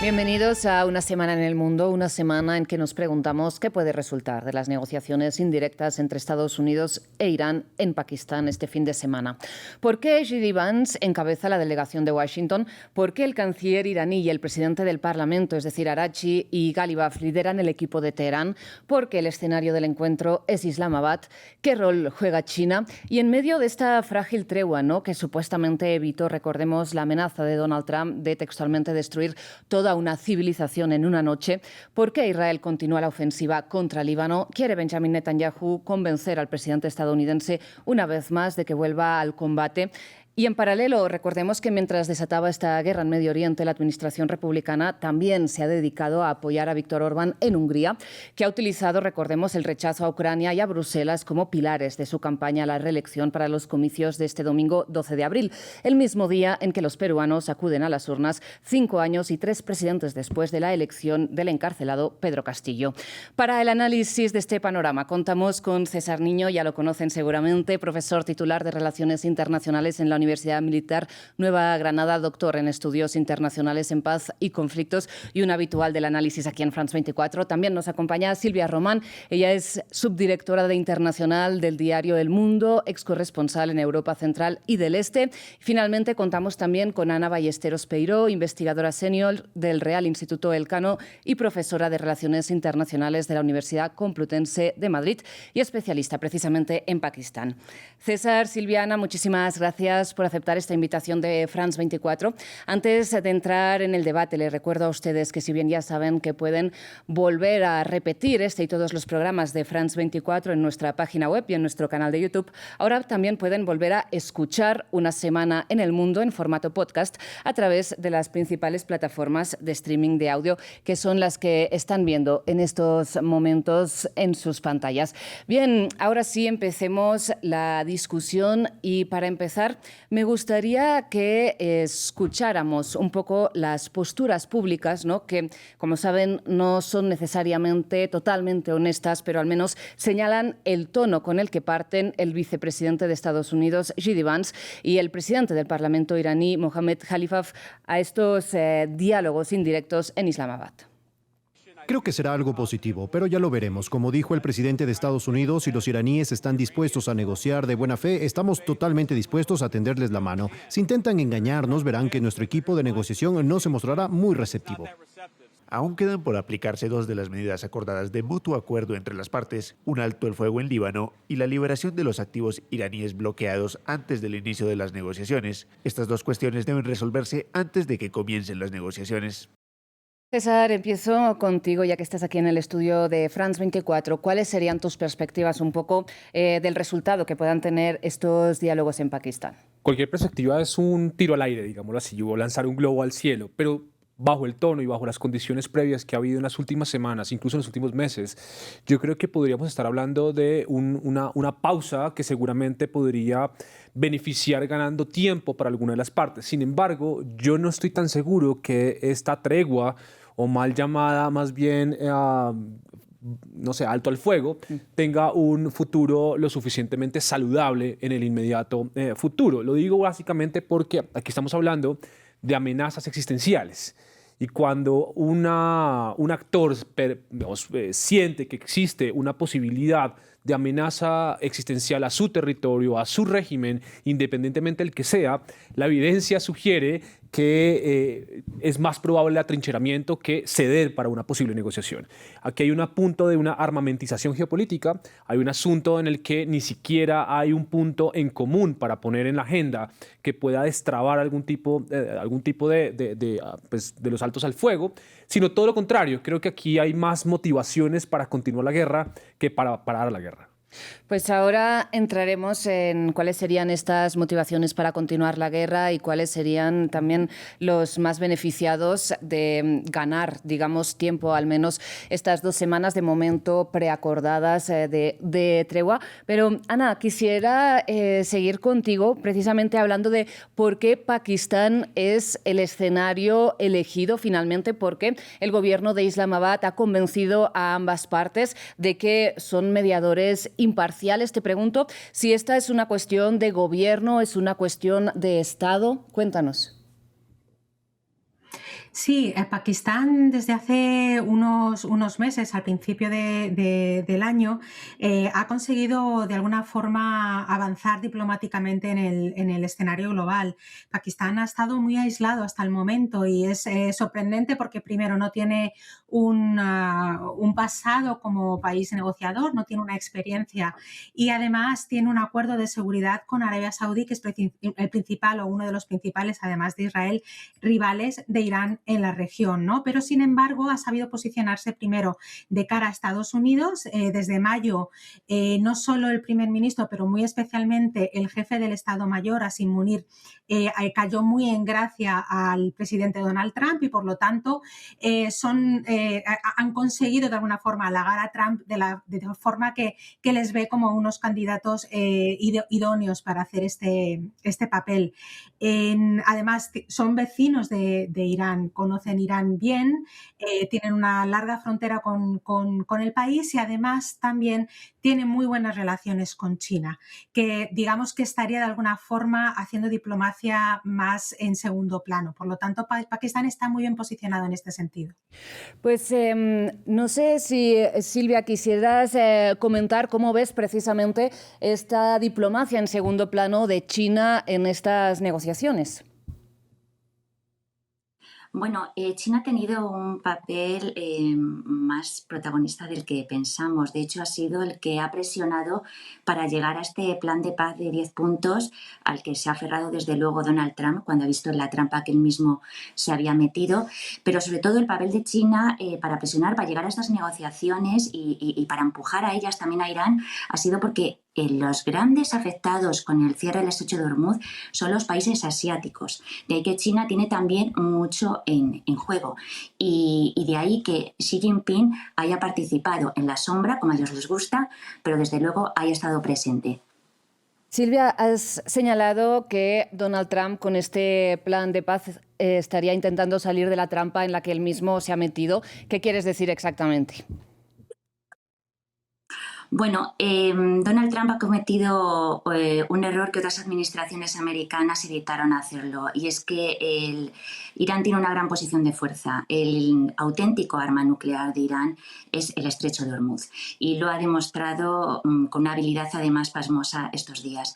Bienvenidos a Una semana en el mundo, una semana en que nos preguntamos qué puede resultar de las negociaciones indirectas entre Estados Unidos e Irán en Pakistán este fin de semana. ¿Por qué J.D. Vance encabeza la delegación de Washington? ¿Por qué el canciller iraní y el presidente del Parlamento, es decir, Araghchi y Ghalibaf, lideran el equipo de Teherán? ¿Por qué el escenario del encuentro es Islamabad? ¿Qué rol juega China? Y en medio de esta frágil tregua, que supuestamente evitó, recordemos, la amenaza de Donald Trump de textualmente destruir toda una civilización en una noche, ¿por qué Israel continúa la ofensiva contra Líbano? ¿Quiere Benjamin Netanyahu convencer al presidente estadounidense una vez más de que vuelva al combate? Y en paralelo, recordemos que mientras desataba esta guerra en Medio Oriente, la administración republicana también se ha dedicado a apoyar a Viktor Orbán en Hungría, que ha utilizado, recordemos, el rechazo a Ucrania y a Bruselas como pilares de su campaña a la reelección para los comicios de este domingo 12 de abril, el mismo día en que los peruanos acuden a las urnas 5 años y 3 presidentes después de la elección del encarcelado Pedro Castillo. Para el análisis de este panorama contamos con César Niño, ya lo conocen seguramente, profesor titular de Relaciones Internacionales en la Universidad Militar Nueva Granada, doctor en Estudios Internacionales en Paz y Conflictos y un habitual del análisis aquí en France 24. También nos acompaña Silvia Román. Ella es subdirectora de Internacional del diario El Mundo, excorresponsal en Europa Central y del Este. Finalmente contamos también con Ana Ballesteros Peiró, investigadora senior del Real Instituto Elcano y profesora de Relaciones Internacionales de la Universidad Complutense de Madrid y especialista precisamente en Pakistán. César, Silvia, Ana, muchísimas gracias por aceptar esta invitación de France 24. Antes de entrar en el debate, les recuerdo a ustedes que si bien ya saben que pueden volver a repetir este y todos los programas de France 24 en nuestra página web y en nuestro canal de YouTube, ahora también pueden volver a escuchar Una semana en el mundo en formato podcast a través de las principales plataformas de streaming de audio, que son las que están viendo en estos momentos en sus pantallas. Bien, ahora sí empecemos la discusión y para empezar me gustaría que escucháramos un poco las posturas públicas, que, como saben, no son necesariamente totalmente honestas, pero al menos señalan el tono con el que parten el vicepresidente de Estados Unidos, J.D. Vance, y el presidente del Parlamento iraní, Mohammad Khalifaf, a estos diálogos indirectos en Islamabad. Creo que será algo positivo, pero ya lo veremos. Como dijo el presidente de Estados Unidos, si los iraníes están dispuestos a negociar de buena fe, estamos totalmente dispuestos a tenderles la mano. Si intentan engañarnos, verán que nuestro equipo de negociación no se mostrará muy receptivo. Aún quedan por aplicarse 2 de las medidas acordadas de mutuo acuerdo entre las partes, un alto el fuego en Líbano y la liberación de los activos iraníes bloqueados antes del inicio de las negociaciones. Estas 2 cuestiones deben resolverse antes de que comiencen las negociaciones. César, empiezo contigo, ya que estás aquí en el estudio de France 24. ¿Cuáles serían tus perspectivas un poco del resultado que puedan tener estos diálogos en Pakistán? Cualquier perspectiva es un tiro al aire, digámoslo así. Yo voy a lanzar un globo al cielo, pero bajo el tono y bajo las condiciones previas que ha habido en las últimas semanas, incluso en los últimos meses, yo creo que podríamos estar hablando de una pausa que seguramente podría beneficiar ganando tiempo para alguna de las partes. Sin embargo, yo no estoy tan seguro que esta tregua, o mal llamada más bien, alto al fuego, tenga un futuro lo suficientemente saludable en el inmediato futuro. Lo digo básicamente porque aquí estamos hablando de amenazas existenciales. Y cuando un actor siente que existe una posibilidad de amenaza existencial a su territorio, a su régimen, independientemente del que sea, la evidencia sugiere que es más probable el atrincheramiento que ceder para una posible negociación. Aquí hay un punto de una armamentización geopolítica, hay un asunto en el que ni siquiera hay un punto en común para poner en la agenda que pueda destrabar algún tipo de los altos al fuego, sino todo lo contrario. Creo que aquí hay más motivaciones para continuar la guerra que para parar la guerra. Pues ahora entraremos en cuáles serían estas motivaciones para continuar la guerra y cuáles serían también los más beneficiados de ganar, digamos, tiempo, al menos estas 2 semanas de momento preacordadas de tregua. Pero, Ana, quisiera seguir contigo precisamente hablando de por qué Pakistán es el escenario elegido finalmente, porque el gobierno de Islamabad ha convencido a ambas partes de que son mediadores imparciales. Te pregunto si esta es una cuestión de gobierno, es una cuestión de Estado. Cuéntanos. Sí, Pakistán desde hace unos meses, al principio del año, ha conseguido de alguna forma avanzar diplomáticamente en el escenario global. Pakistán ha estado muy aislado hasta el momento y es sorprendente porque primero no tiene un pasado como país negociador, no tiene una experiencia y además tiene un acuerdo de seguridad con Arabia Saudí, que es el principal o uno de los principales, además de Israel, rivales de Irán en la región, ¿no? Pero sin embargo ha sabido posicionarse primero de cara a Estados Unidos. Desde mayo, no solo el primer ministro, pero muy especialmente el jefe del Estado Mayor, Asim Munir, cayó muy en gracia al presidente Donald Trump y por lo tanto han conseguido de alguna forma halagar a Trump de forma que les ve como unos candidatos idóneos para hacer este papel. Además, son vecinos de Irán, conocen Irán bien, tienen una larga frontera con el país y además también tienen muy buenas relaciones con China, que digamos que estaría de alguna forma haciendo diplomacia más en segundo plano. Por lo tanto, Pakistán está muy bien posicionado en este sentido. Pues no sé si, Silvia, quisieras comentar cómo ves precisamente esta diplomacia en segundo plano de China en estas negociaciones. Bueno, China ha tenido un papel más protagonista del que pensamos. De hecho, ha sido el que ha presionado para llegar a este plan de paz de 10 puntos al que se ha aferrado desde luego Donald Trump cuando ha visto la trampa que él mismo se había metido. Pero sobre todo el papel de China para presionar, para llegar a estas negociaciones y para empujar a ellas también a Irán ha sido porque los grandes afectados con el cierre del estrecho de Hormuz son los países asiáticos. De ahí que China tiene también mucho en juego. Y de ahí que Xi Jinping haya participado en la sombra, como a ellos les gusta, pero desde luego haya estado presente. Silvia, has señalado que Donald Trump con este plan de paz estaría intentando salir de la trampa en la que él mismo se ha metido. ¿Qué quieres decir exactamente? Bueno, Donald Trump ha cometido un error que otras administraciones americanas evitaron hacerlo, y es que Irán tiene una gran posición de fuerza. El auténtico arma nuclear de Irán es el estrecho de Hormuz y lo ha demostrado con una habilidad además pasmosa estos días.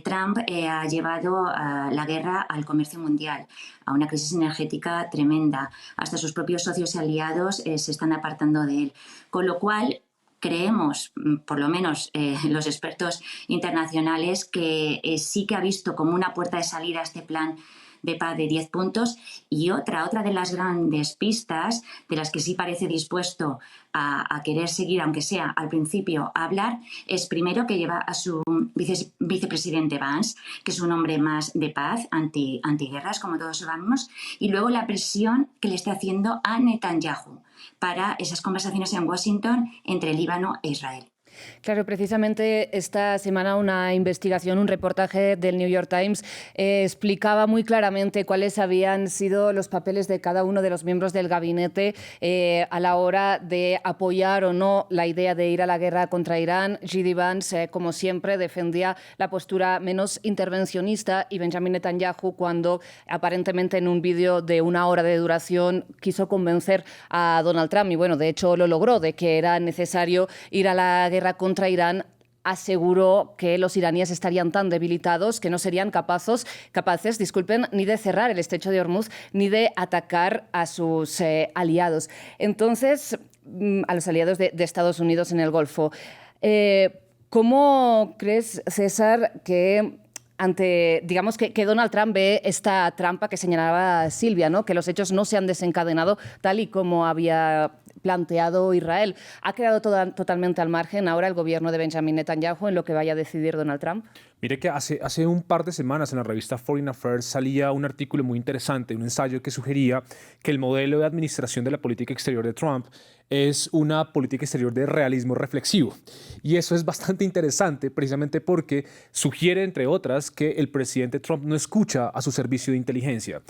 Trump ha llevado la guerra al comercio mundial, a una crisis energética tremenda. Hasta sus propios socios y aliados se están apartando de él, con lo cual creemos, por lo menos los expertos internacionales, que sí que ha visto como una puerta de salida a este plan de paz de 10 puntos. Y otra de las grandes pistas de las que sí parece dispuesto a querer seguir, aunque sea al principio, a hablar, es primero que lleva a su vicepresidente Vance, que es un hombre más de paz, antiguerras, como todos sabemos, y luego la presión que le está haciendo a Netanyahu para esas conversaciones en Washington entre Líbano e Israel. Claro, precisamente esta semana una investigación, un reportaje del New York Times explicaba muy claramente cuáles habían sido los papeles de cada uno de los miembros del gabinete a la hora de apoyar o no la idea de ir a la guerra contra Irán. J.D. Vance, como siempre, defendía la postura menos intervencionista y Benjamin Netanyahu, cuando aparentemente en un vídeo de 1 hora de duración quiso convencer a Donald Trump, y bueno, de hecho lo logró, de que era necesario ir a la guerra contra Irán, aseguró que los iraníes estarían tan debilitados que no serían capaces, ni de cerrar el estrecho de Hormuz ni de atacar a sus aliados. Entonces, a los aliados de Estados Unidos en el Golfo. ¿Cómo crees, César, que digamos que Donald Trump ve esta trampa que señalaba Silvia, ¿no? Que los hechos no se han desencadenado tal y como había planteado Israel? ¿Ha quedado totalmente al margen ahora el gobierno de Benjamin Netanyahu en lo que vaya a decidir Donald Trump? Mire que hace un par de semanas en la revista Foreign Affairs salía un artículo muy interesante, un ensayo que sugería que el modelo de administración de la política exterior de Trump es una política exterior de realismo reflexivo. Y eso es bastante interesante precisamente porque sugiere, entre otras, que el presidente Trump no escucha a su servicio de inteligencia.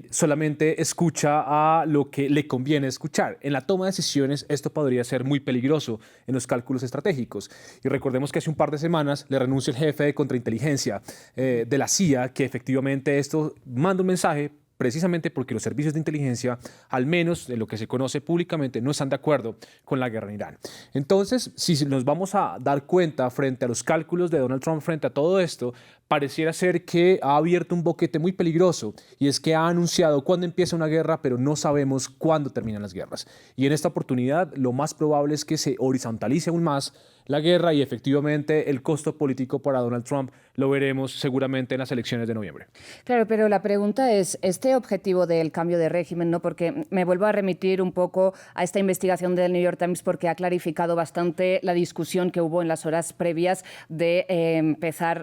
Solamente escucha a lo que le conviene escuchar. En la toma de decisiones esto podría ser muy peligroso en los cálculos estratégicos. Y recordemos que hace un par de semanas le renunció el jefe de contrainteligencia de la CIA, que efectivamente esto manda un mensaje precisamente porque los servicios de inteligencia, al menos de lo que se conoce públicamente, no están de acuerdo con la guerra en Irán. Entonces, si nos vamos a dar cuenta frente a los cálculos de Donald Trump frente a todo esto, pareciera ser que ha abierto un boquete muy peligroso, y es que ha anunciado cuándo empieza una guerra, pero no sabemos cuándo terminan las guerras. Y en esta oportunidad lo más probable es que se horizontalice aún más la guerra, y efectivamente el costo político para Donald Trump lo veremos seguramente en las elecciones de noviembre. Claro, pero la pregunta es, este objetivo del cambio de régimen, ¿no? Porque me vuelvo a remitir un poco a esta investigación del New York Times, porque ha clarificado bastante la discusión que hubo en las horas previas de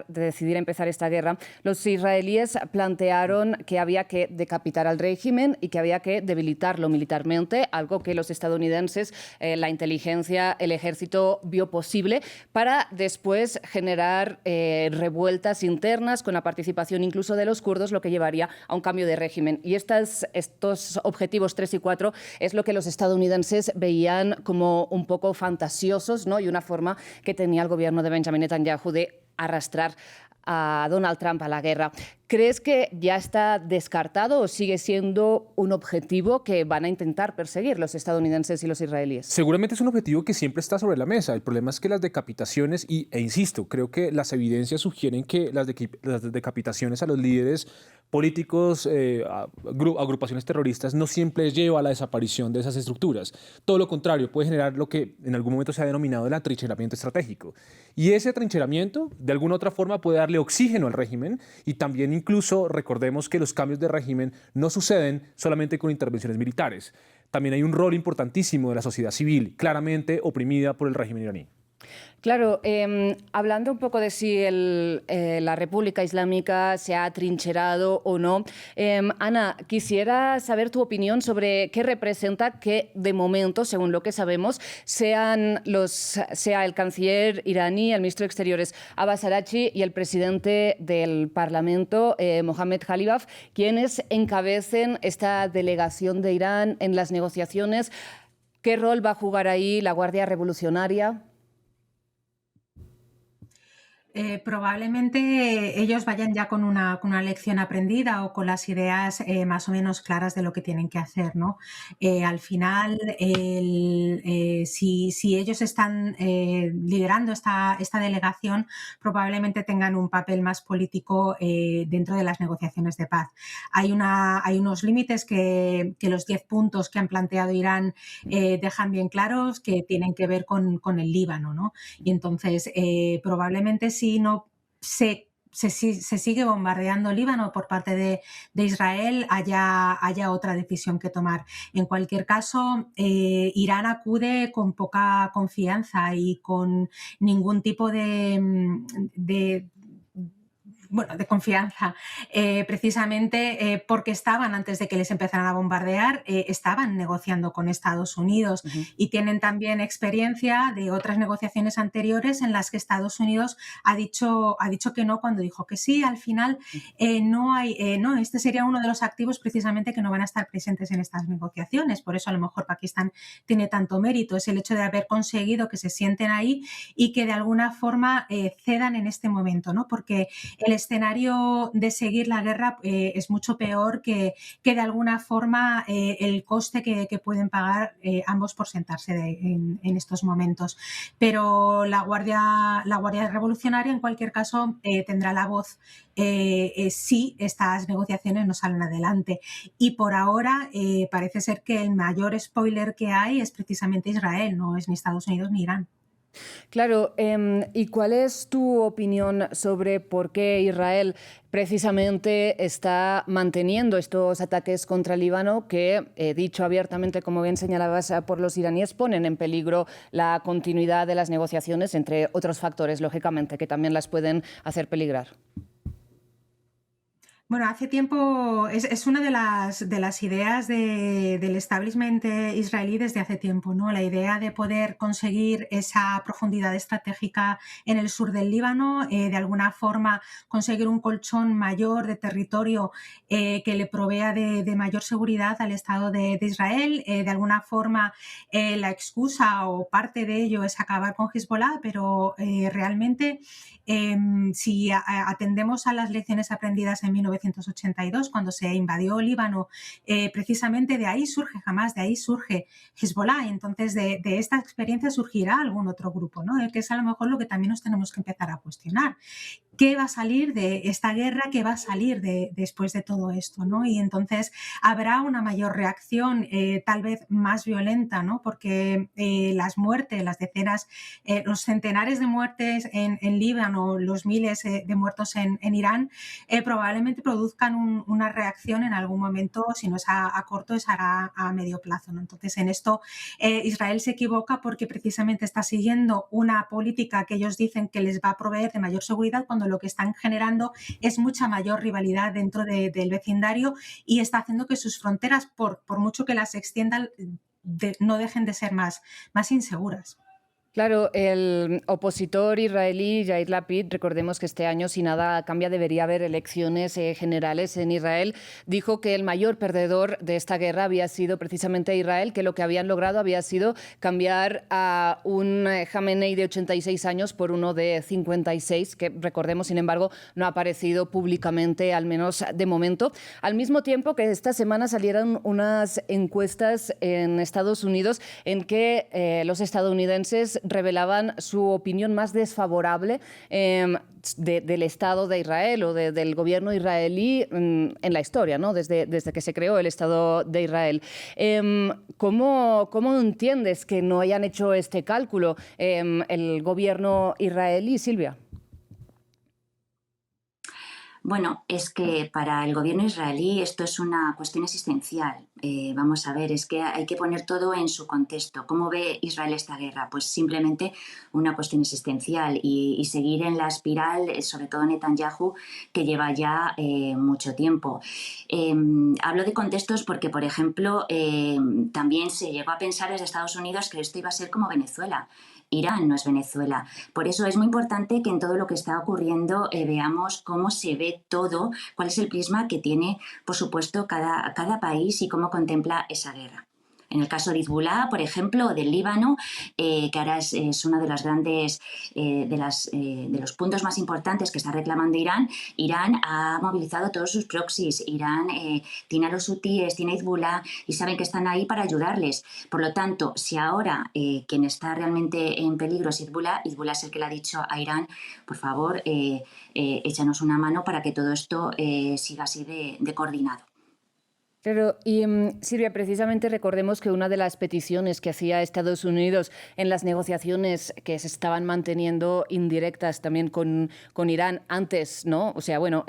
decidir empezar esta guerra. Los israelíes plantearon que había que decapitar al régimen y que había que debilitarlo militarmente, algo que los estadounidenses, la inteligencia, el ejército vio posible, para después generar revueltas internas con la participación incluso de los kurdos, lo que llevaría a un cambio de régimen. Y estos objetivos 3 y 4 es lo que los estadounidenses veían como un poco fantasiosos, ¿no? Y una forma que tenía el gobierno de Benjamin Netanyahu de arrastrar a Donald Trump a la guerra. ¿Crees que ya está descartado o sigue siendo un objetivo que van a intentar perseguir los estadounidenses y los israelíes? Seguramente es un objetivo que siempre está sobre la mesa. El problema es que las decapitaciones, e insisto, creo que las evidencias sugieren que las decapitaciones a los líderes políticos, agrupaciones terroristas, no siempre lleva a la desaparición de esas estructuras. Todo lo contrario, puede generar lo que en algún momento se ha denominado el atrincheramiento estratégico. Y ese atrincheramiento, de alguna otra forma, puede darle oxígeno al régimen, y también incluso recordemos que los cambios de régimen no suceden solamente con intervenciones militares. También hay un rol importantísimo de la sociedad civil, claramente oprimida por el régimen iraní. Claro, hablando un poco de si la República Islámica se ha atrincherado o no, Ana, quisiera saber tu opinión sobre qué representa que de momento, según lo que sabemos, sea el canciller iraní, el ministro de Exteriores Abbas Araghchi y el presidente del Parlamento, Mohammad Khalibaf, quienes encabecen esta delegación de Irán en las negociaciones. ¿Qué rol va a jugar ahí la Guardia Revolucionaria? Probablemente ellos vayan ya con una lección aprendida o con las ideas más o menos claras de lo que tienen que hacer, ¿no? Al final, si ellos están liderando esta delegación, probablemente tengan un papel más político dentro de las negociaciones de paz. Hay unos límites que los 10 puntos que han planteado Irán dejan bien claros, que tienen que ver con el Líbano, ¿no? Y entonces, probablemente si no se sigue bombardeando Líbano por parte de Israel, haya otra decisión que tomar. En cualquier caso, Irán acude con poca confianza y con ningún tipo de confianza, precisamente porque antes de que les empezaran a bombardear, estaban negociando con Estados Unidos. Y tienen también experiencia de otras negociaciones anteriores en las que Estados Unidos ha dicho que no cuando dijo que sí. Al final, este sería uno de los activos precisamente que no van a estar presentes en estas negociaciones. Por eso a lo mejor Pakistán tiene tanto mérito, es el hecho de haber conseguido que se sienten ahí y que de alguna forma cedan en este momento, ¿no? Porque el escenario de seguir la guerra es mucho peor que de alguna forma el coste que pueden pagar ambos por sentarse en estos momentos. Pero la Guardia Revolucionaria, en cualquier caso, tendrá la voz si estas negociaciones no salen adelante. Y por ahora parece ser que el mayor spoiler que hay es precisamente Israel, no es ni Estados Unidos ni Irán. Claro, ¿y cuál es tu opinión sobre por qué Israel precisamente está manteniendo estos ataques contra el Líbano que, dicho abiertamente, como bien señalabas, por los iraníes, ponen en peligro la continuidad de las negociaciones, entre otros factores, lógicamente, que también las pueden hacer peligrar? Bueno, hace tiempo es una de las ideas del establishment israelí desde hace tiempo, ¿no? La idea de poder conseguir esa profundidad estratégica en el sur del Líbano, de alguna forma conseguir un colchón mayor de territorio que le provea de mayor seguridad al Estado de Israel. De alguna forma la excusa o parte de ello es acabar con Hezbollah, pero realmente si atendemos a las lecciones aprendidas en 1948, 1982, cuando se invadió Líbano. Precisamente de ahí surge Hamás, de ahí surge Hezbollah, y entonces de esta experiencia surgirá algún otro grupo, ¿no? Que es a lo mejor lo que también nos tenemos que empezar a cuestionar. ¿Qué va a salir de esta guerra? ¿Qué va a salir después de todo esto, ¿no? Y entonces habrá una mayor reacción, tal vez más violenta, ¿no? Porque las muertes, las decenas, los centenares de muertes en Líbano, los miles de muertos en Irán, probablemente produzcan una reacción en algún momento, si no es a corto, es a medio plazo, ¿no? Entonces, en esto Israel se equivoca porque precisamente está siguiendo una política que ellos dicen que les va a proveer de mayor seguridad, cuando lo que están generando es mucha mayor rivalidad dentro del vecindario, y está haciendo que sus fronteras, por mucho que las extiendan, no dejen de ser más inseguras. Claro, el opositor israelí Yair Lapid, recordemos que este año, si nada cambia, debería haber elecciones generales en Israel, dijo que el mayor perdedor de esta guerra había sido precisamente Israel, que lo que habían logrado había sido cambiar a un Jamenei de 86 años por uno de 56, que recordemos, sin embargo, no ha aparecido públicamente, al menos de momento. Al mismo tiempo que esta semana salieron unas encuestas en Estados Unidos en que los estadounidenses revelaban su opinión más desfavorable del Estado de Israel o del gobierno israelí en la historia, ¿no? Desde que se creó el Estado de Israel. ¿Cómo entiendes que no hayan hecho este cálculo el gobierno israelí, Silvia? Bueno, es que para el gobierno israelí esto es una cuestión existencial. Vamos a ver, es que hay que poner todo en su contexto. ¿Cómo ve Israel esta guerra? Pues simplemente una cuestión existencial y seguir en la espiral, sobre todo Netanyahu, que lleva ya mucho tiempo. Hablo de contextos porque, por ejemplo, también se llegó a pensar desde Estados Unidos que esto iba a ser como Venezuela. Irán no es Venezuela. Por eso es muy importante que en todo lo que está ocurriendo veamos cómo se ve todo, cuál es el prisma que tiene, por supuesto, cada país y cómo contempla esa guerra. En el caso de Hezbollah, por ejemplo, del Líbano, que ahora es uno de los grandes, de los puntos más importantes que está reclamando Irán. Irán ha movilizado todos sus proxies. Irán tiene a los hutíes, tiene a Hezbollah y saben que están ahí para ayudarles. Por lo tanto, si ahora quien está realmente en peligro es Hezbollah, Hezbollah es el que le ha dicho a Irán, por favor, échanos una mano para que todo esto siga así de coordinado. Pero, Silvia, precisamente recordemos que una de las peticiones que hacía Estados Unidos en las negociaciones que se estaban manteniendo indirectas también con Irán antes, ¿no? O sea, bueno,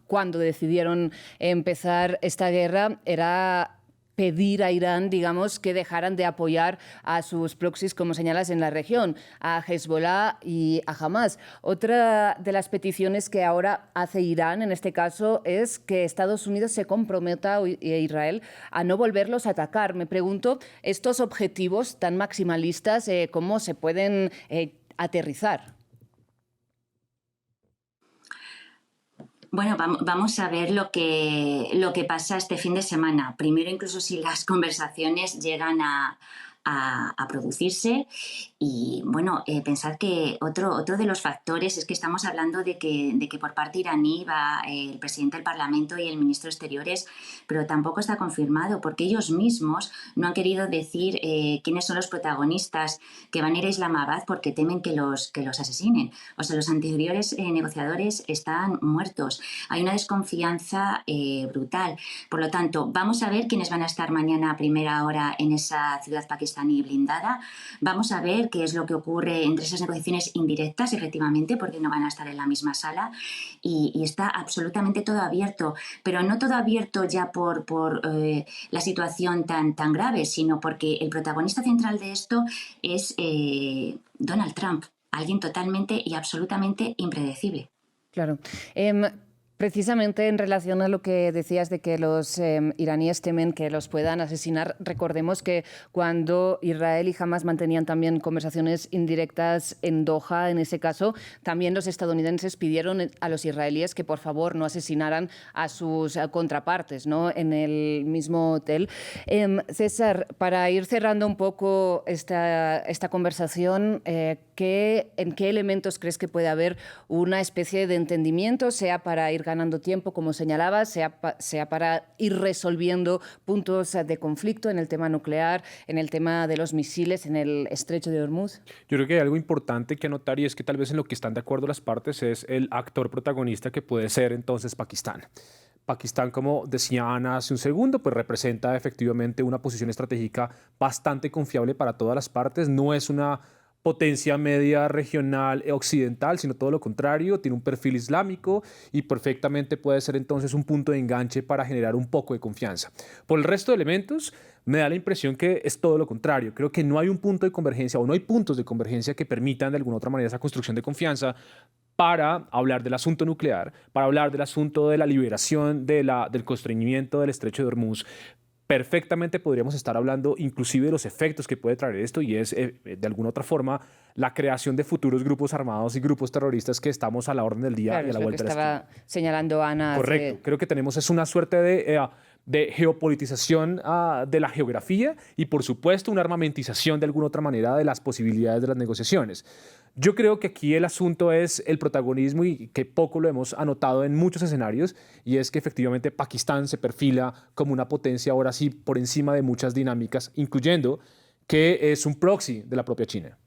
cuando decidieron empezar esta guerra, era pedir a Irán, digamos, que dejaran de apoyar a sus proxies, como señalas, en la región, a Hezbollah y a Hamás. Otra de las peticiones que ahora hace Irán, en este caso, es que Estados Unidos se comprometa, a Israel, a no volverlos a atacar. Me pregunto, estos objetivos tan maximalistas, ¿cómo se pueden aterrizar? Bueno, vamos a ver lo que pasa este fin de semana. Primero, incluso si las conversaciones llegan a producirse. Y bueno, pensad que otro de los factores es que estamos hablando de que por parte iraní va el presidente del Parlamento y el ministro de Exteriores, pero tampoco está confirmado porque ellos mismos no han querido decir quiénes son los protagonistas que van a ir a Islamabad porque temen que los asesinen. O sea, los anteriores negociadores están muertos. Hay una desconfianza brutal. Por lo tanto, vamos a ver quiénes van a estar mañana a primera hora en esa ciudad pakistaní blindada. Vamos a ver qué es lo que ocurre entre esas negociaciones indirectas, efectivamente, porque no van a estar en la misma sala y está absolutamente todo abierto, pero no todo abierto ya por la situación tan grave, sino porque el protagonista central de esto es Donald Trump, alguien totalmente y absolutamente impredecible. Claro. Precisamente en relación a lo que decías de que los iraníes temen que los puedan asesinar, recordemos que cuando Israel y Hamás mantenían también conversaciones indirectas en Doha, en ese caso, también los estadounidenses pidieron a los israelíes que por favor no asesinaran a sus contrapartes, ¿no?, en el mismo hotel. César, para ir cerrando un poco esta conversación, ¿en qué elementos crees que puede haber una especie de entendimiento, sea para ir ganando tiempo, como señalabas, sea para ir resolviendo puntos de conflicto en el tema nuclear, en el tema de los misiles, en el estrecho de Hormuz? Yo creo que hay algo importante que anotar y es que tal vez en lo que están de acuerdo las partes es el actor protagonista que puede ser entonces Pakistán. Pakistán, como decía Ana hace un segundo, pues representa efectivamente una posición estratégica bastante confiable para todas las partes. No es una potencia media regional occidental, sino todo lo contrario, tiene un perfil islámico y perfectamente puede ser entonces un punto de enganche para generar un poco de confianza. Por el resto de elementos, me da la impresión que es todo lo contrario. Creo que no hay un punto de convergencia o no hay puntos de convergencia que permitan de alguna otra manera esa construcción de confianza para hablar del asunto nuclear, para hablar del asunto de la liberación del constreñimiento del estrecho de Hormuz. Perfectamente podríamos estar hablando inclusive de los efectos que puede traer esto y es de alguna otra forma la creación de futuros grupos armados y grupos terroristas que estamos a la orden del día Claro, y a es la lo que vuelta de la esquina. estaba señalando Ana. Correcto. Creo que tenemos es una suerte de geopolitización de la geografía y, por supuesto, una armamentización de alguna otra manera de las posibilidades de las negociaciones. Yo creo que aquí el asunto es el protagonismo y que poco lo hemos anotado en muchos escenarios y es que efectivamente Pakistán se perfila como una potencia ahora sí por encima de muchas dinámicas, incluyendo que es un proxy de la propia China.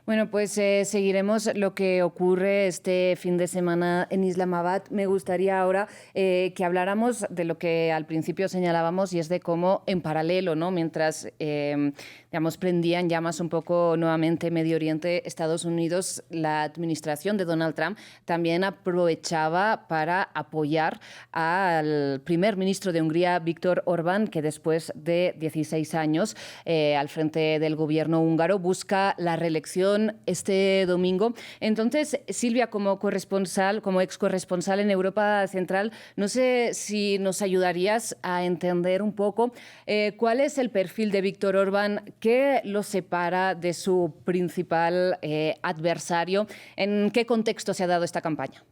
Bueno, pues seguiremos lo que ocurre este fin de semana en Islamabad. Me gustaría ahora que habláramos de lo que al principio señalábamos y es de cómo en paralelo, ¿no? Mientras digamos, prendían llamas un poco nuevamente Medio Oriente, Estados Unidos, la administración de Donald Trump también aprovechaba para apoyar al primer ministro de Hungría, Viktor Orbán, que después de 16 años al frente del gobierno húngaro busca la reelección este domingo. Entonces, Silvia, como corresponsal, como ex corresponsal en Europa Central, no sé si nos ayudarías a entender un poco cuál es el perfil de Viktor Orbán, qué lo separa de su principal adversario, en qué contexto se ha dado esta campaña.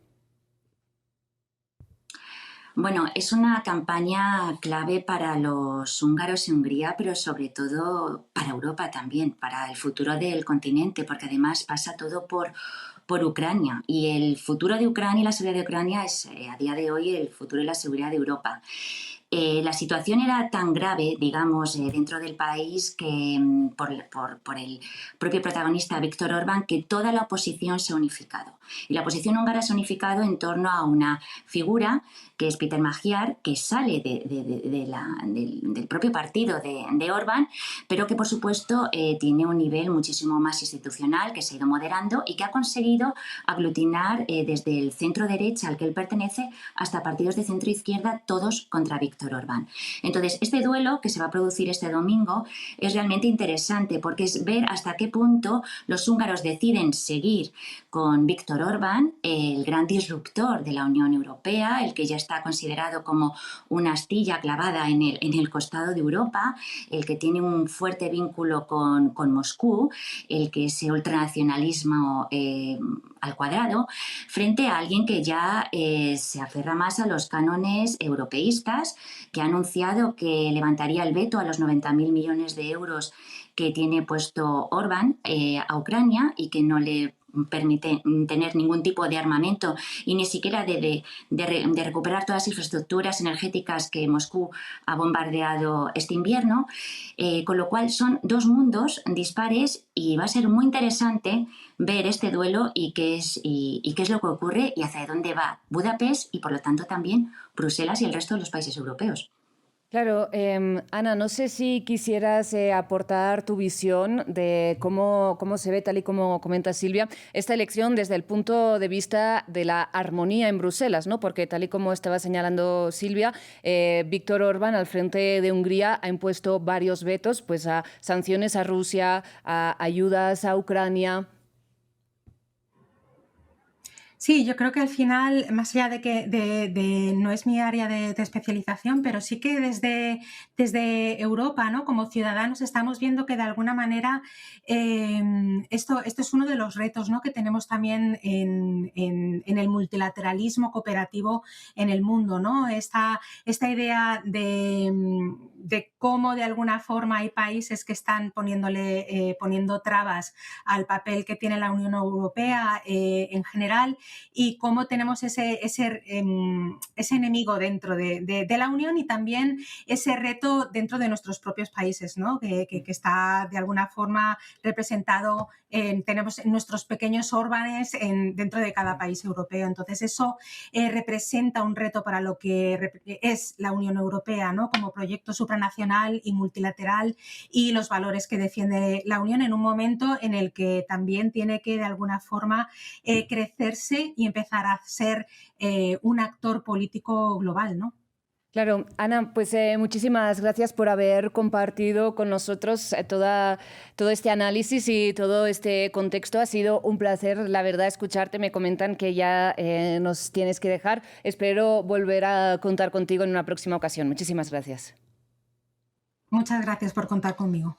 Bueno, es una campaña clave para los húngaros y Hungría, pero sobre todo para Europa también, para el futuro del continente, porque además pasa todo por Ucrania. Y el futuro de Ucrania y la seguridad de Ucrania es a día de hoy el futuro y la seguridad de Europa. La situación era tan grave, digamos, dentro del país que por el propio protagonista Viktor Orbán, que toda la oposición se ha unificado. Y la oposición húngara se ha unificado en torno a una figura que es Péter Magyar, que sale del propio partido de Orbán, pero que por supuesto tiene un nivel muchísimo más institucional, que se ha ido moderando y que ha conseguido aglutinar desde el centro derecha al que él pertenece hasta partidos de centro izquierda, todos contra Viktor Orbán. Entonces, este duelo que se va a producir este domingo es realmente interesante porque es ver hasta qué punto los húngaros deciden seguir con Viktor Orbán, el gran disruptor de la Unión Europea, el que ya está considerado como una astilla clavada en el costado de Europa, el que tiene un fuerte vínculo con Moscú, el que es ultranacionalismo al cuadrado, frente a alguien que ya se aferra más a los cánones europeístas, que ha anunciado que levantaría el veto a los 90.000 millones de euros que tiene puesto Orbán a Ucrania y que no le permite tener ningún tipo de armamento y ni siquiera de recuperar todas las infraestructuras energéticas que Moscú ha bombardeado este invierno, con lo cual son dos mundos dispares y va a ser muy interesante ver este duelo y qué es lo que ocurre y hacia dónde va Budapest y por lo tanto también Bruselas y el resto de los países europeos. Claro, Ana, no sé si quisieras aportar tu visión de cómo se ve, tal y como comenta Silvia, esta elección desde el punto de vista de la armonía en Bruselas, ¿no? Porque tal y como estaba señalando Silvia, Viktor Orbán al frente de Hungría ha impuesto varios vetos, pues a sanciones a Rusia, a ayudas a Ucrania. Sí, yo creo que al final, más allá de que no es mi área de especialización, pero sí que desde Europa, ¿no? Como ciudadanos estamos viendo que de alguna manera esto es uno de los retos, ¿no? Que tenemos también en el multilateralismo cooperativo en el mundo, ¿no? Esta idea de cómo de alguna forma hay países que están poniendo trabas al papel que tiene la Unión Europea en general, y cómo tenemos ese enemigo dentro de la Unión, y también ese reto dentro de nuestros propios países, ¿no? que está de alguna forma representado. Tenemos nuestros pequeños órbanes dentro de cada país europeo. Entonces eso representa un reto para lo que es la Unión Europea, ¿no? Como proyecto supranacional y multilateral, y los valores que defiende la Unión en un momento en el que también tiene que de alguna forma crecerse y empezar a ser un actor político global, ¿no? Claro, Ana, pues muchísimas gracias por haber compartido con nosotros todo este análisis y todo este contexto. Ha sido un placer, la verdad, escucharte. Me comentan que ya nos tienes que dejar. Espero volver a contar contigo en una próxima ocasión. Muchísimas gracias. Muchas gracias por contar conmigo.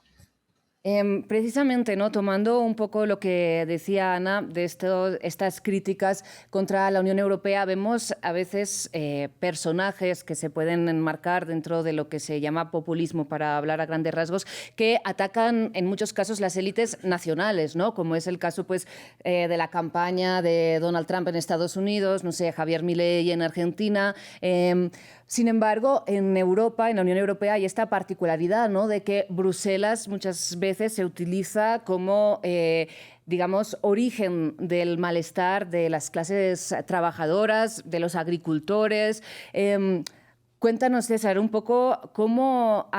Precisamente, ¿no? Tomando un poco lo que decía Ana de estas críticas contra la Unión Europea, vemos a veces personajes que se pueden enmarcar dentro de lo que se llama populismo, para hablar a grandes rasgos, que atacan en muchos casos las élites nacionales, ¿no? Como es el caso pues, de la campaña de Donald Trump en Estados Unidos, no sé, Javier Milei en Argentina. Sin embargo, en Europa, en la Unión Europea, hay esta particularidad, ¿no? De que Bruselas muchas veces se utiliza como, digamos, origen del malestar de las clases trabajadoras, de los agricultores. Cuéntanos, César, un poco cómo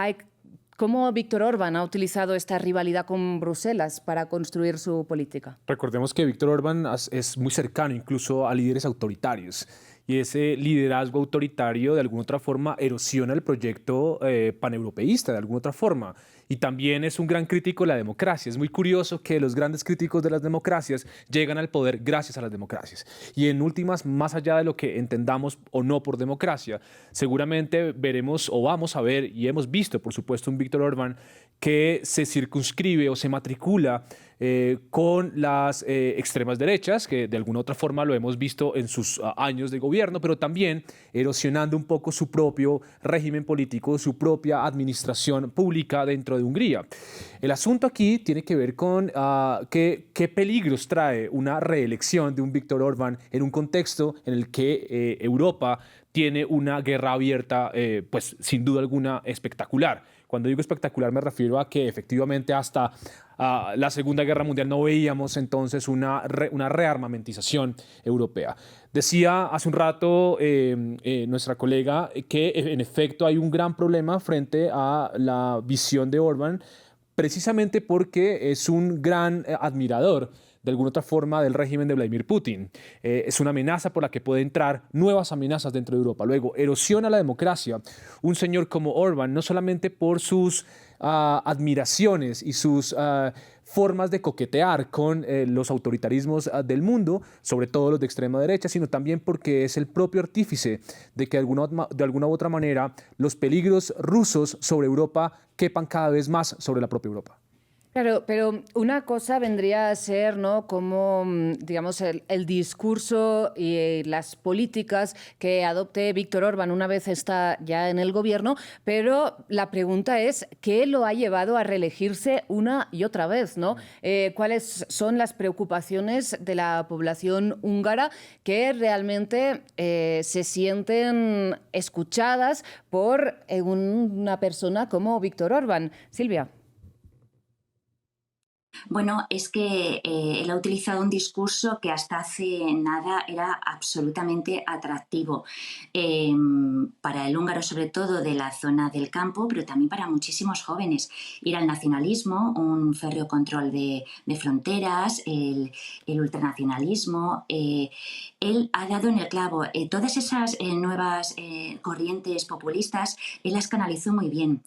Viktor Orbán ha utilizado esta rivalidad con Bruselas para construir su política. Recordemos que Viktor Orbán es muy cercano incluso a líderes autoritarios. Y ese liderazgo autoritario de alguna otra forma erosiona el proyecto paneuropeísta de alguna otra forma. Y también es un gran crítico de la democracia. Es muy curioso que los grandes críticos de las democracias llegan al poder gracias a las democracias. Y en últimas, más allá de lo que entendamos o no por democracia, seguramente veremos o vamos a ver, y hemos visto, por supuesto, un Viktor Orbán que se circunscribe o se matricula con las extremas derechas, que de alguna otra forma lo hemos visto en sus años de gobierno, pero también erosionando un poco su propio régimen político, su propia administración pública dentro de Hungría. El asunto aquí tiene que ver con qué peligros trae una reelección de un Viktor Orbán en un contexto en el que Europa tiene una guerra abierta, pues sin duda alguna espectacular. Cuando digo espectacular me refiero a que efectivamente hasta la Segunda Guerra Mundial no veíamos entonces una rearmamentización europea. Decía hace un rato nuestra colega que en efecto hay un gran problema frente a la visión de Orbán, precisamente porque es un gran admirador de alguna otra forma del régimen de Vladimir Putin. Es una amenaza por la que puede entrar nuevas amenazas dentro de Europa. Luego, erosiona la democracia un señor como Orbán, no solamente por sus admiraciones y sus formas de coquetear con los autoritarismos del mundo, sobre todo los de extrema derecha, sino también porque es el propio artífice de que de alguna u otra manera los peligros rusos sobre Europa quepan cada vez más sobre la propia Europa. Claro, pero una cosa vendría a ser, ¿no?, como, digamos, el discurso y las políticas que adopte Viktor Orbán una vez está ya en el gobierno, pero la pregunta es, ¿qué lo ha llevado a reelegirse una y otra vez, ¿no? ¿Cuáles son las preocupaciones de la población húngara que realmente se sienten escuchadas por una persona como Viktor Orbán? Silvia. Bueno, es que él ha utilizado un discurso que hasta hace nada era absolutamente atractivo para el húngaro, sobre todo de la zona del campo, pero también para muchísimos jóvenes. Ir al nacionalismo, un férreo control de fronteras, el ultranacionalismo. Él ha dado en el clavo. Todas esas nuevas corrientes populistas, él las canalizó muy bien.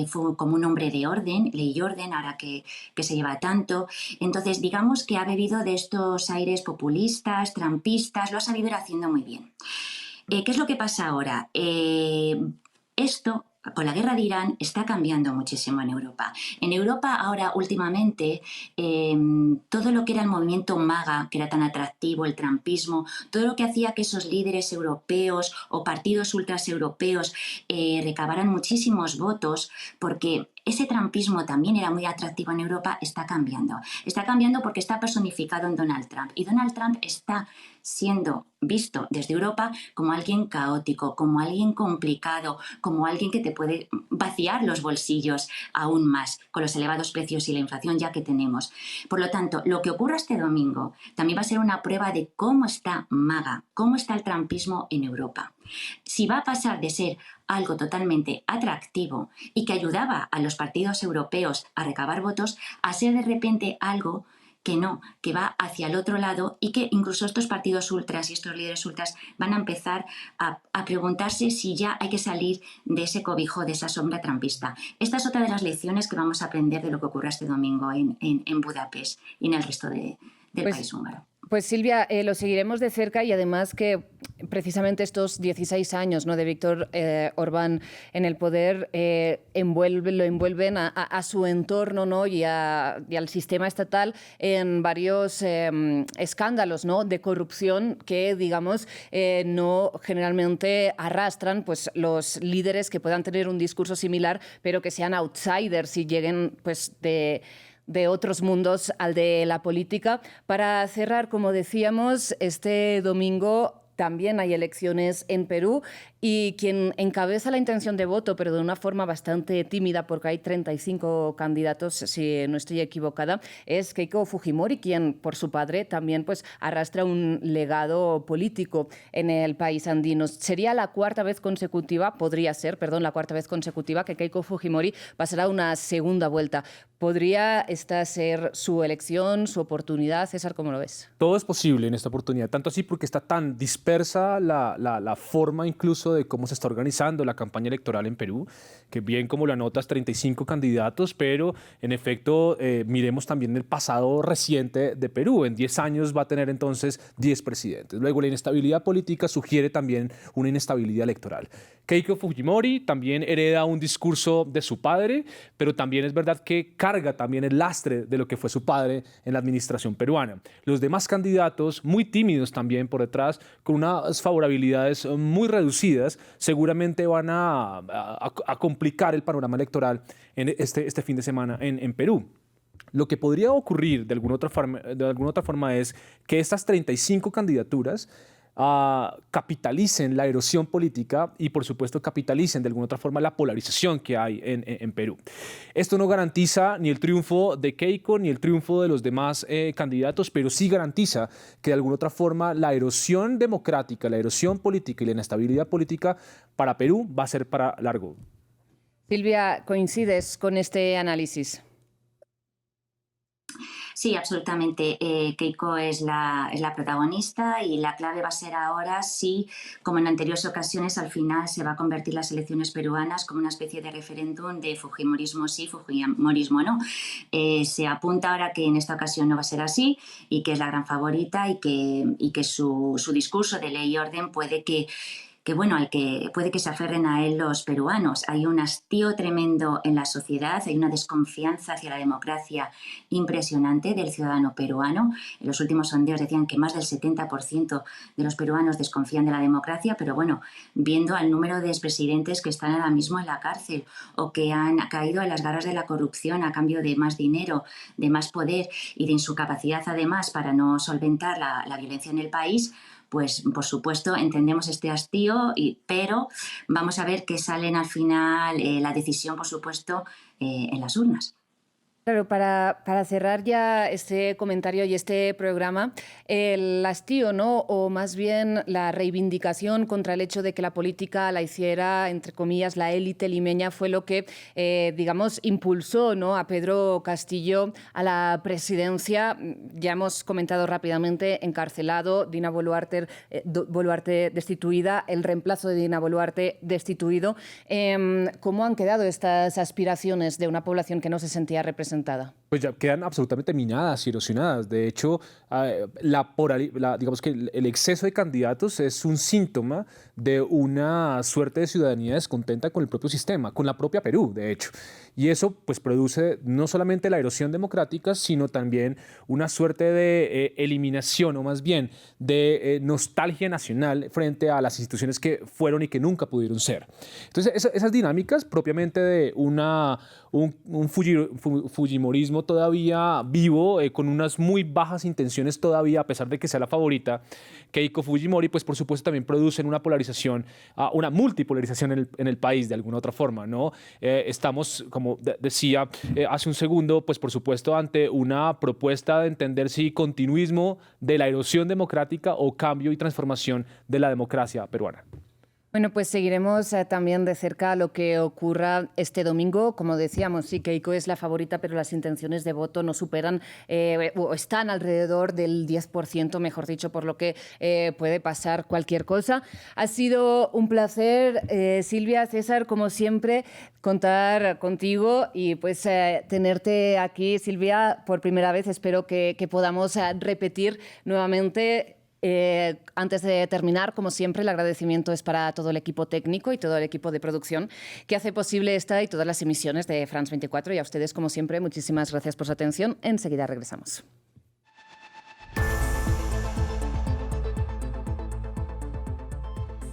Fue como un hombre de orden, ley y orden, ahora que se lleva tanto. Entonces, digamos que ha bebido de estos aires populistas, trumpistas, lo ha sabido ir haciendo muy bien. ¿Qué es lo que pasa ahora? Esto con la guerra de Irán está cambiando muchísimo en Europa. En Europa ahora últimamente todo lo que era el movimiento MAGA, que era tan atractivo, el trumpismo, todo lo que hacía que esos líderes europeos o partidos ultras europeos recabaran muchísimos votos, porque ese trumpismo también era muy atractivo en Europa, está cambiando. Está cambiando porque está personificado en Donald Trump. Y Donald Trump está siendo visto desde Europa como alguien caótico, como alguien complicado, como alguien que te puede vaciar los bolsillos aún más con los elevados precios y la inflación ya que tenemos. Por lo tanto, lo que ocurra este domingo también va a ser una prueba de cómo está MAGA, cómo está el trumpismo en Europa. Si va a pasar de ser algo totalmente atractivo y que ayudaba a los partidos europeos a recabar votos, a ser de repente algo que no, que va hacia el otro lado y que incluso estos partidos ultras y estos líderes ultras van a empezar a preguntarse si ya hay que salir de ese cobijo, de esa sombra trumpista. Esta es otra de las lecciones que vamos a aprender de lo que ocurra este domingo en Budapest y en el resto del país húngaro. Pues Silvia, lo seguiremos de cerca y además que precisamente estos 16 años, ¿no?, de Víctor Orbán en el poder lo envuelven a su entorno, ¿no?, y al sistema estatal en varios escándalos, ¿no?, de corrupción que, digamos, no generalmente arrastran pues, los líderes que puedan tener un discurso similar, pero que sean outsiders y lleguen pues, de otros mundos al de la política. Para cerrar, como decíamos, este domingo también hay elecciones en Perú y quien encabeza la intención de voto, pero de una forma bastante tímida, porque hay 35 candidatos, si no estoy equivocada, es Keiko Fujimori, quien por su padre también pues, arrastra un legado político en el país andino. Sería la cuarta vez consecutiva, la cuarta vez consecutiva que Keiko Fujimori pasará una segunda vuelta. ¿Podría esta ser su elección, su oportunidad? César, ¿cómo lo ves? Todo es posible en esta oportunidad, tanto así porque está tan dispersa la forma incluso de cómo se está organizando la campaña electoral en Perú, que bien como lo anotas, 35 candidatos, pero en efecto miremos también el pasado reciente de Perú. En 10 años va a tener entonces 10 presidentes. Luego la inestabilidad política sugiere también una inestabilidad electoral. Keiko Fujimori también hereda un discurso de su padre, pero también es verdad que carga también el lastre de lo que fue su padre en la administración peruana. Los demás candidatos, muy tímidos también por detrás, con unas favorabilidades muy reducidas, seguramente van a complicar el panorama electoral en este fin de semana en Perú. Lo que podría ocurrir de alguna otra forma es que estas 35 candidaturas capitalicen la erosión política y, por supuesto, capitalicen de alguna otra forma la polarización que hay en Perú. Esto no garantiza ni el triunfo de Keiko ni el triunfo de los demás candidatos, pero sí garantiza que de alguna otra forma la erosión democrática, la erosión política y la inestabilidad política para Perú va a ser para largo. Silvia, ¿coincides con este análisis? Sí, absolutamente. Keiko es la protagonista y la clave va a ser ahora si, como en anteriores ocasiones, al final se va a convertir las elecciones peruanas como una especie de referéndum de Fujimorismo sí, Fujimorismo no. Se apunta ahora que en esta ocasión no va a ser así y que es la gran favorita y que su discurso de ley y orden puede que se aferren a él los peruanos. Hay un hastío tremendo en la sociedad, hay una desconfianza hacia la democracia impresionante del ciudadano peruano. En los últimos sondeos decían que más del 70% de los peruanos desconfían de la democracia, pero bueno, viendo al número de expresidentes que están ahora mismo en la cárcel o que han caído en las garras de la corrupción a cambio de más dinero, de más poder y de su capacidad además para no solventar la violencia en el país, pues por supuesto entendemos este hastío, pero vamos a ver qué salen al final la decisión, por supuesto, en las urnas. Claro, para cerrar ya este comentario y este programa, el hastío, ¿no?, o más bien la reivindicación contra el hecho de que la política la hiciera, entre comillas, la élite limeña, fue lo que, digamos, impulsó, ¿no?, a Pedro Castillo a la presidencia. Ya hemos comentado rápidamente, encarcelado, Dina Boluarte destituida, el reemplazo de Dina Boluarte destituido. ¿Cómo han quedado estas aspiraciones de una población que no se sentía representada representada? Pues ya quedan absolutamente minadas y erosionadas. De hecho, digamos que el exceso de candidatos es un síntoma de una suerte de ciudadanía descontenta con el propio sistema, con la propia Perú, de hecho. Y eso pues produce no solamente la erosión democrática, sino también una suerte de eliminación, o más bien de nostalgia nacional frente a las instituciones que fueron y que nunca pudieron ser. Entonces, esas dinámicas propiamente de un fujimorismo todavía vivo, con unas muy bajas intenciones todavía, a pesar de que sea la favorita, Keiko Fujimori, pues por supuesto también producen una polarización, una multipolarización en el país de alguna otra forma, ¿no? Estamos, como decía hace un segundo, pues por supuesto ante una propuesta de entender si continuismo de la erosión democrática o cambio y transformación de la democracia peruana. Bueno, pues seguiremos también de cerca lo que ocurra este domingo. Como decíamos, sí, Keiko es la favorita, pero las intenciones de voto no superan o están alrededor del 10%, mejor dicho, por lo que puede pasar cualquier cosa. Ha sido un placer, Silvia, César, como siempre, contar contigo y pues tenerte aquí, Silvia, por primera vez. Espero que podamos repetir nuevamente. Antes de terminar, como siempre, el agradecimiento es para todo el equipo técnico y todo el equipo de producción que hace posible esta y todas las emisiones de France 24. Y a ustedes, como siempre, muchísimas gracias por su atención. Enseguida regresamos.